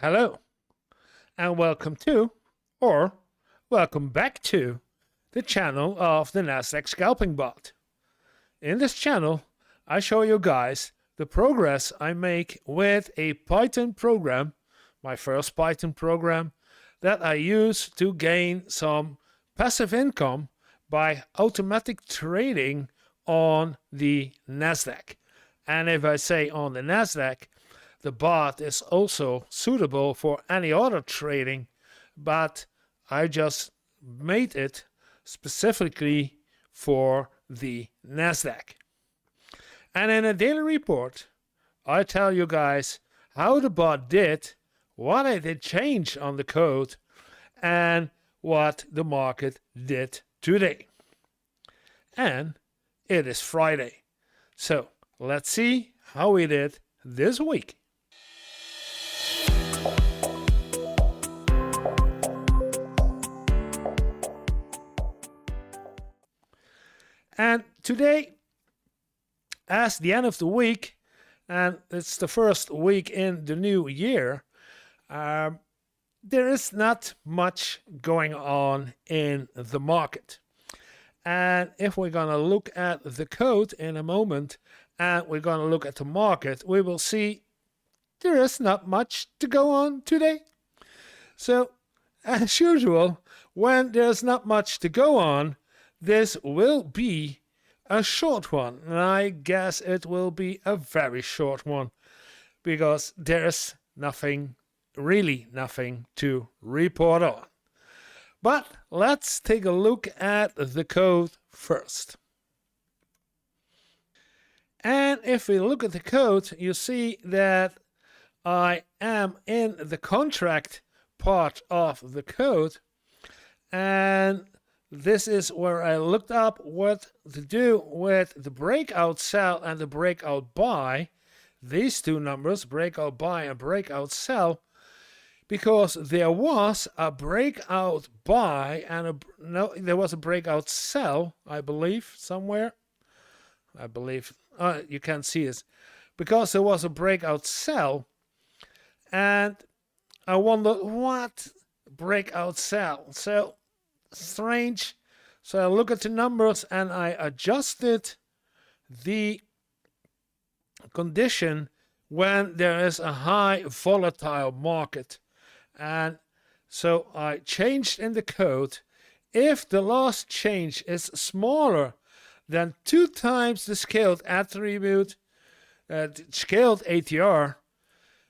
Hello, and welcome to, or welcome back to, the channel of the Nasdaq Scalping bot. In this channel, I show you guys the progress I make with a Python program, my first Python program, that I use to gain some passive income by automatic trading on the Nasdaq. And if I say on the Nasdaq, the bot is also suitable for any other trading, but I just made it specifically for the Nasdaq. And in a daily report, I tell you guys how the bot did, what I did change on the code, and what the market did today. And it is Friday. So let's see how we did this week. And today, as the end of the week, and it's the first week in the new year, there is not much going on in the market. And if we're going to look at the code in a moment, and we're going to look at the market, we will see there is not much to go on today. So, as usual, when there's not much to go on, this will be a short one, and I guess it will be a very short one, because there's really nothing to report on. But let's take a look at the code first. And if we look at the code, you see that I am in the contract part of the code, and this is where I looked up what to do with the breakout sell and the breakout buy, these two numbers, breakout buy and breakout sell, because there was a breakout buy and there was a breakout sell, I believe, somewhere. I believe, you can't see it, because there was a breakout sell, and I wondered what breakout sell. So strange. So I look at the numbers and I adjusted the condition when there is a high volatile market. And so I changed in the code, if the last change is smaller than 2 times the scaled attribute, scaled ATR,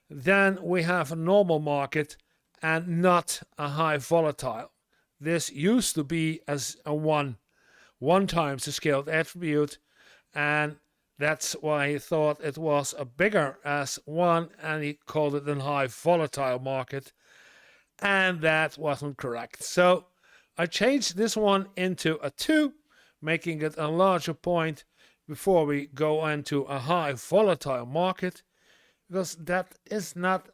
then we have a normal market and not a high volatile. This used to be as a 1 times the scaled attribute, and that's why he thought it was a bigger as 1, and he called it a high volatile market, and that wasn't correct. So I changed this one into a 2, making it a larger point before we go into a high volatile market, because that is not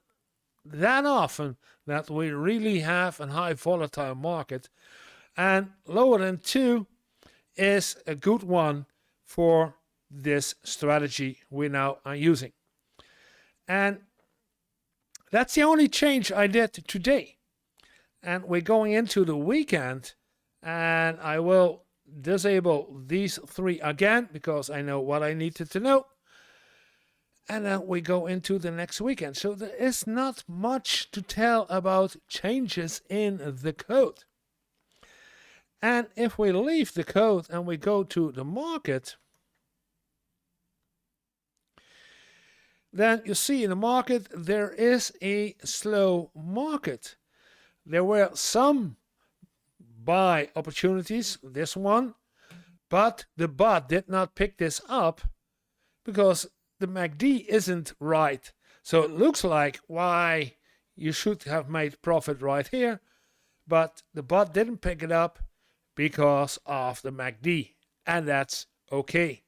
that often that we really have a high volatile market, and lower than 2 is a good one for this strategy we now are using. And that's the only change I did today. And we're going into the weekend, and I will disable these 3 again because I know what I needed to know. And then we go into the next weekend. So there is not much to tell about changes in the code. And if we leave the code and we go to the market, then you see in the market there is a slow market. There were some buy opportunities, this one, but the bot did not pick this up because the MACD isn't right. So it looks like why you should have made profit right here, but the bot didn't pick it up because of the MACD, and that's okay,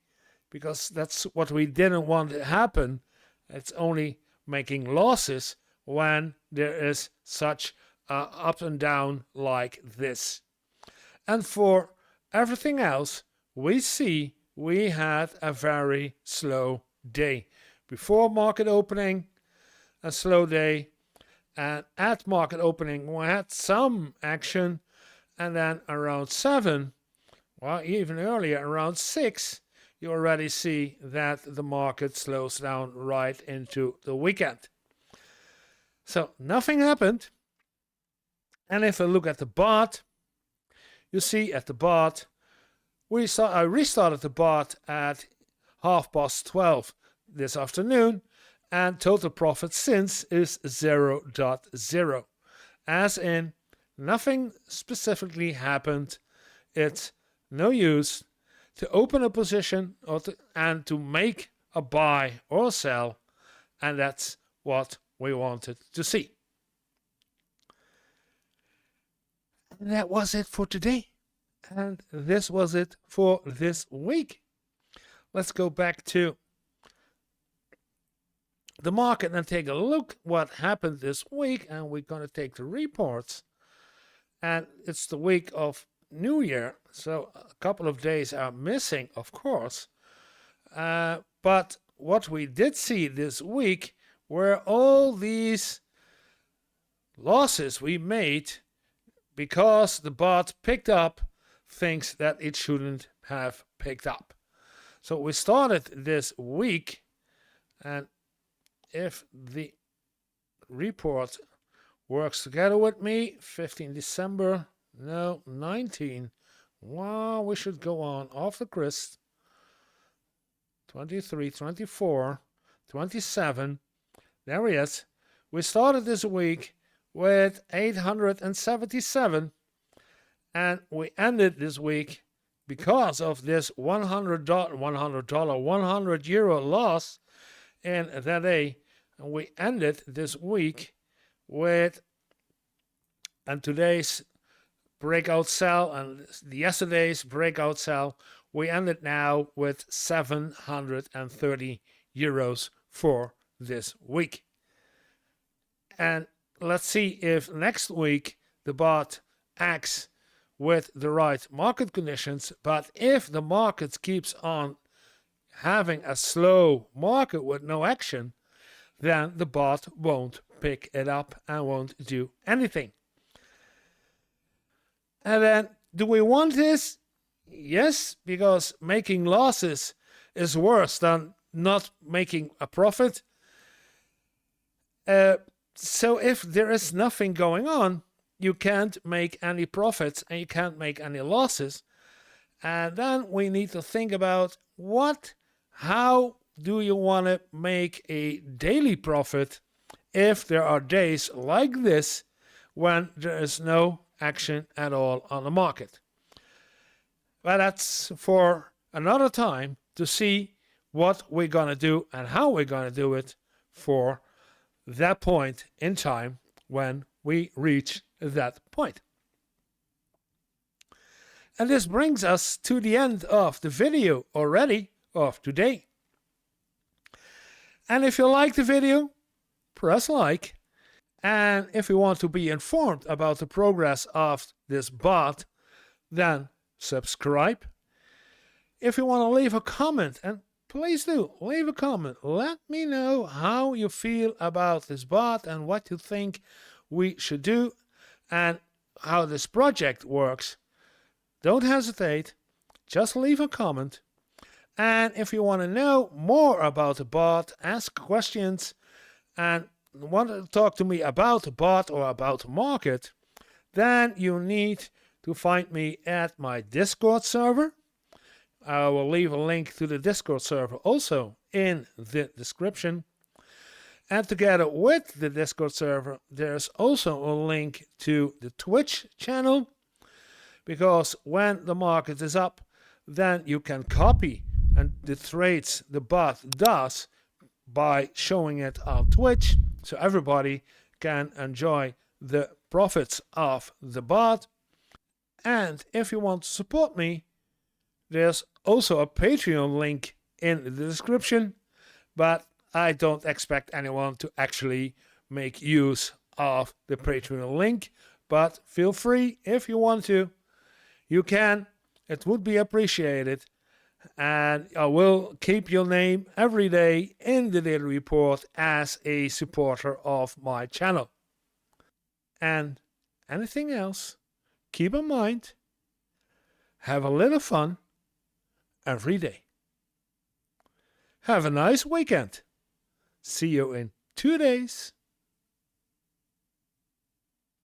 because that's what we didn't want to happen. It's only making losses when there is such up and down like this. And for everything else, we see we had a very slow day. Before market opening, a slow day, And at market opening, we had some action, and then around 7, well, even earlier, around 6, you already see that the market slows down right into the weekend. So nothing happened. And if I look at the bot, you see at the bot, I restarted the bot at 12:30 this afternoon, and total profit since is 0.0. As in, nothing specifically happened. It's no use to open a position and to make a buy or sell, and that's what we wanted to see. And that was it for today. And this was it for this week. Let's go back to the market and take a look what happened this week. And we're going to take the reports. And it's the week of New Year, so a couple of days are missing, of course. But what we did see this week were all these losses we made because the bot picked up things that it shouldn't have picked up. So we started this week, and if the report works together with me, 15 December, no, 19. Wow, we should go on after Christ. 23, 24, 27. There he is. We started this week with 877, and we ended this week because of this $100 €100 loss in that day. And we ended this week with, and today's breakout sell and yesterday's breakout sell, we ended now with 730 euros for this week. And let's see if next week the bot acts with the right market conditions. But if the market keeps on having a slow market with no action, then the bot won't pick it up and won't do anything. And then, do we want this? Yes, because making losses is worse than not making a profit. So if there is nothing going on, you can't make any profits and you can't make any losses. And then we need to think about how do you want to make a daily profit if there are days like this when there is no action at all on the market. But that's for another time to see what we're going to do and how we're going to do it for that point in time when we reach that point. And this brings us to the end of the video already of today. And if you like the video, press like. And if you want to be informed about the progress of this bot, then subscribe. If you want to leave a comment, and please do leave a comment, let me know how you feel about this bot and what you think we should do and how this project works. Don't hesitate, just leave a comment. And if you want to know more about the bot, ask questions, and want to talk to me about the bot or about the market, then you need to find me at my Discord server. I will leave a link to the Discord server also in the description. And together with the Discord server, there's also a link to the Twitch channel, because when the market is up, then you can copy and the trades the bot does by showing it on Twitch, so everybody can enjoy the profits of the bot. And if you want to support me, there's also a Patreon link in the description, but I don't expect anyone to actually make use of the Patreon link, but feel free if you want to. You can. It would be appreciated. And I will keep your name every day in the daily report as a supporter of my channel. and anything else, keep in mind, have a little fun every day. Have a nice weekend. See you in 2 days.